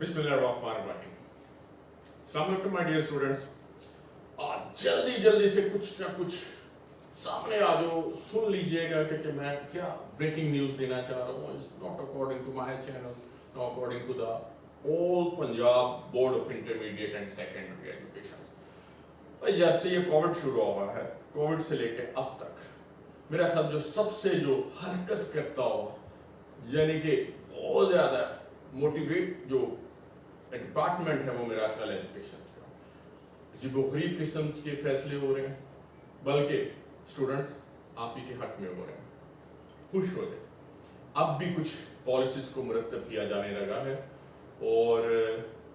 बिस्मिल्लाहिर्रहमानिर्रहीम। अस्सलाम वालेकुम माय डियर स्टूडेंट्स। आज जल्दी से कुछ ना कुछ सामने आ जाओ, सुन लीजिएगा कि मैं क्या ब्रेकिंग न्यूज़ देना चाह रहा हूँ। It's not according to my channel, not according to the all Punjab board of intermediate and secondary education. भाई जब से ये कोविड शुरू हुआ है, कोविड से लेके अब तक मेरा ख्याल जो सबसे जो हरकत करता हो, यानी कि बहुत ज़्यादा मोटिवेट जो डिपार्टमेंट है वो मेरा ख्याल एजुकेशन का। अजीबोगरीब किस्म के फैसले हो रहे हैं, बल्कि स्टूडेंट्स आप ही के हक में हो रहे हैं। खुश हो जाए, अब भी कुछ पॉलिसीज को मुरतब किया जाने लगा है, और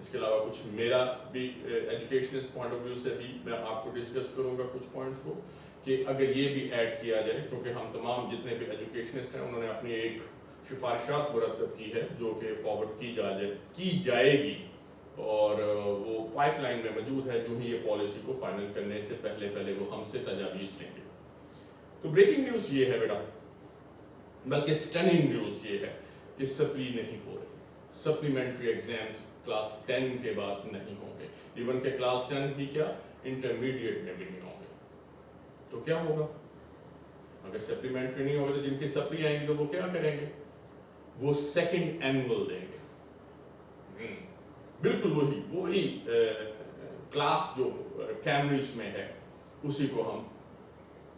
इसके अलावा कुछ मेरा भी एजुकेशनिस्ट पॉइंट ऑफ व्यू से भी मैं आपको डिस्कस करूंगा कुछ पॉइंट्स को, कि अगर ये भी ऐड किया जाए, क्योंकि हम तमाम जितने भी एजुकेशनिस्ट हैं उन्होंने अपनी एक सिफारिशात मुरतब की है जो कि फॉरवर्ड की जाएगी, और वो पाइपलाइन में मौजूद है। जो ही ये पॉलिसी को फाइनल करने से पहले वो हमसे तजावीज़ लेंगे। तो ब्रेकिंग न्यूज़ ये है बेटा, बल्कि स्टनिंग न्यूज़ ये है कि सप्ली नहीं हो रही। सप्लीमेंट्री एग्जाम्स क्लास 10 के बाद नहीं होंगे, इवन के क्लास 10 भी क्या इंटरमीडिएट में भी नहीं होंगे। तो क्या होगा अगर सप्लीमेंट्री नहीं होगा? तो जिनकी सप्ली आएंगे तो वो क्या करेंगे? वो सेकंड एनुअल देंगे। बिल्कुल वही क्लास जो कैम्ब्रिज में है उसी को हम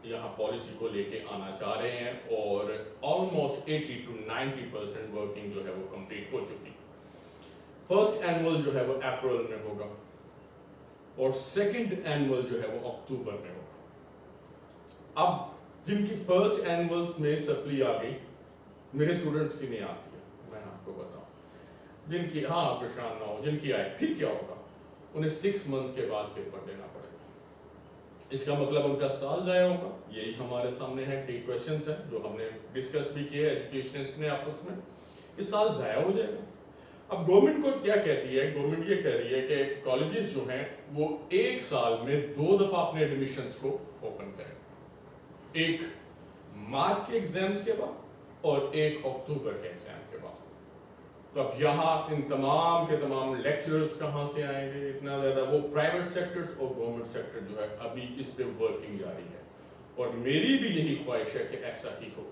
यहाँ पॉलिसी को लेके आना चाह रहे हैं, और ऑलमोस्ट 80 to 90% वर्किंग जो है वो कंप्लीट हो चुकी। फर्स्ट एनुअल जो है वो अप्रैल में होगा, और सेकंड एनुअल जो है वो अक्टूबर में होगा। अब जिनकी फर्स्ट एनुअल्स में सप्ली आ गई, मेरे स्टूडेंट्स की नहीं आती है, मैं आपको बताऊं। जिनकी परेशान ना हो, जिनकी आए फिर क्या होगा? उन्हें 6 मंथ के बाद पेपर देना पड़ेगा। इसका मतलब उनका साल जाया होगा। यही हमारे सामने है, कई क्वेश्चंस हैं जो हमने डिस्कस भी किए एजुकेशनिस्ट ने आपस में, कि साल जाया हो जाएगा। अब गवर्नमेंट को क्या कहती है? गवर्नमेंट ये कह रही है कि कॉलेजेस जो हैं वो 1 साल में 2 दफा अपने एडमिशंस को ओपन करें, एक मार्च के एग्जाम्स के बाद और एक अक्टूबर के एग्जाम के बाद। तो अब यहाँ इन तमाम के तमाम लेक्चरर्स कहाँ से आएंगे? इतना ज़्यादा वो प्राइवेट सेक्टर्स और गवर्नमेंट सेक्टर जो है अभी इस पे वर्किंग जारी है, और मेरी भी यही ख्वाहिश है कि ऐसा ही हो।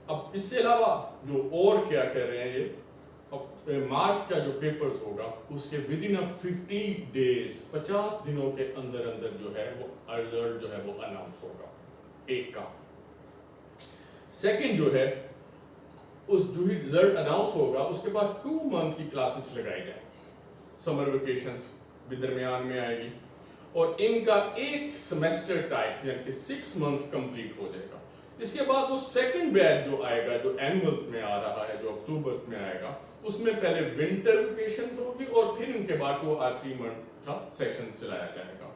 अब इससे अलावा जो और क्या कह रहे हैं, ये मार्च का जो पेपर्स होगा उसके विद इन 50 डेज 50 दिनों के अंदर जो है वो रिजल्ट जो है वो अनाउंस होगा, एक का। सेकंड जो है, उस जो ही रिजल्ट अनाउंस होगा उसके बाद 2 मंथ की क्लासेस लगाई जाएंगी। समर वेकेशंस भी दरमियान में आएगी, और इनका एक सेमेस्टर टाइप यानी कि 6 मंथ कंप्लीट हो जाएगा। इसके बाद वो सेकंड बैच जो आएगा, जो एनुअल में आ रहा है, जो अक्टूबर में आएगा, उसमें पहले विंटर वेकेशंस होगी, और फिर इनके बाद वो 3 मंथ का सेशन चलाया जाएगा,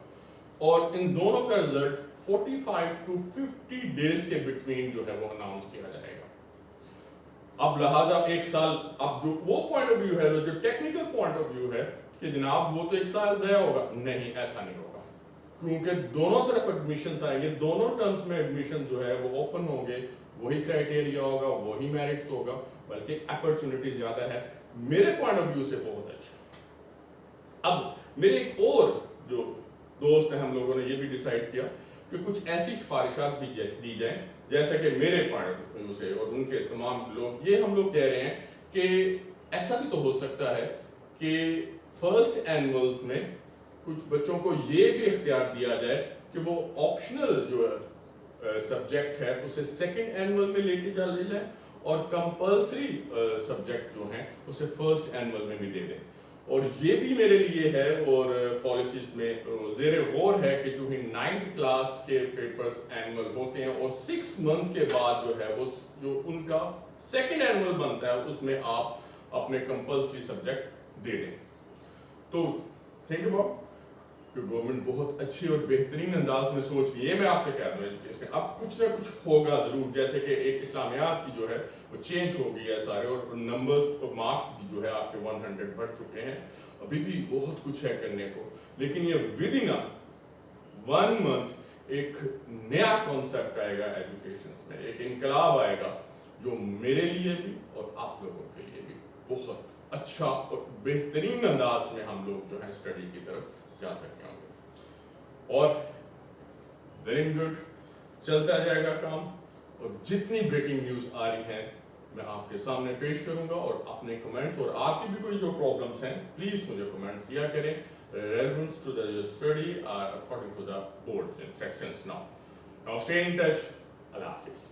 और इन दोनों का रिजल्ट 45 to 50 डेज के बिटवीन जो है वो अनाउंस किया जाएगा। अब लिहाजा 1 साल, अब जो वो पॉइंट ऑफ व्यू है, जो टेक्निकल पॉइंट ऑफ व्यू है कि जनाब वो तो 1 साल ज़ाया होगा, नहीं, ऐसा नहीं होगा, क्योंकि दोनों तरफ एडमिशंस आएंगे, दोनों टर्म्स में एडमिशन जो है वो ओपन होंगे, वही क्राइटेरिया होगा, वही मेरिट्स होगा, बल्कि अपॉर्चुनिटी ज़्यादा है मेरे पॉइंट ऑफ व्यू से, बहुत अच्छा। अब मेरे एक और जो दोस्त हैं, हम लोगों ने ये भी डिसाइड किया कि कुछ ऐसी सिफारिशात भी दी जाए, जैसे कि मेरे पॉइंट ऑफ व्यू से और उनके तमाम लोग, ये हम लोग कह रहे हैं कि ऐसा भी तो हो सकता है कि फर्स्ट एनुअल में कुछ बच्चों को ये भी इख्तियार दिया जाए कि वो ऑप्शनल जो सब्जेक्ट है उसे सेकंड एनुअल में लेके ले जाए, और कंपल्सरी सब्जेक्ट जो हैं उसे फर्स्ट एनुअल में भी दे दें। और ये भी मेरे लिए है, और पॉलिसीज में ज़ेर गौर है कि जो ही 9th क्लास के पेपर्स एनुअल होते हैं, और 6 मंथ के बाद जो है वो जो उनका सेकंड एनुअल बनता है उसमें आप अपने कंपल्सरी सब्जेक्ट दे दें। तो थिंक अबाउट कि गवर्नमेंट बहुत अच्छी और बेहतरीन अंदाज में सोच रही है। मैं आपसे कह दूँ एजुकेशन अब कुछ ना कुछ होगा ज़रूर, जैसे कि एक इस्लामियात की जो है वो चेंज हो गई है सारे, और नंबर्स और मार्क्स भी जो है आपके 100 बढ़ चुके हैं। अभी भी बहुत कुछ है करने को, लेकिन ये विद इन 1 मंथ एक नया कॉन्सेप्ट आएगा एजुकेशन में, एक इनकलाब आएगा जो मेरे लिए भी और आप लोगों के लिए भी बहुत اچھا اور بہترین انداز میں ہم لوگ جو ہے اسٹڈی کی طرف جا سکتے ہوں گے. اور ویری گڈ، چلتا جائے گا کام، اور جتنی بریکنگ نیوز آ رہی ہے میں آپ کے سامنے پیش کروں گا. اور اپنے کمنٹس اور آپ کی بھی کوئی جو پرابلمس ہیں پلیز مجھے کمنٹس کیا کریں relevance to the study according to the boards and sections now. Now stay in touch. Allah Hafiz.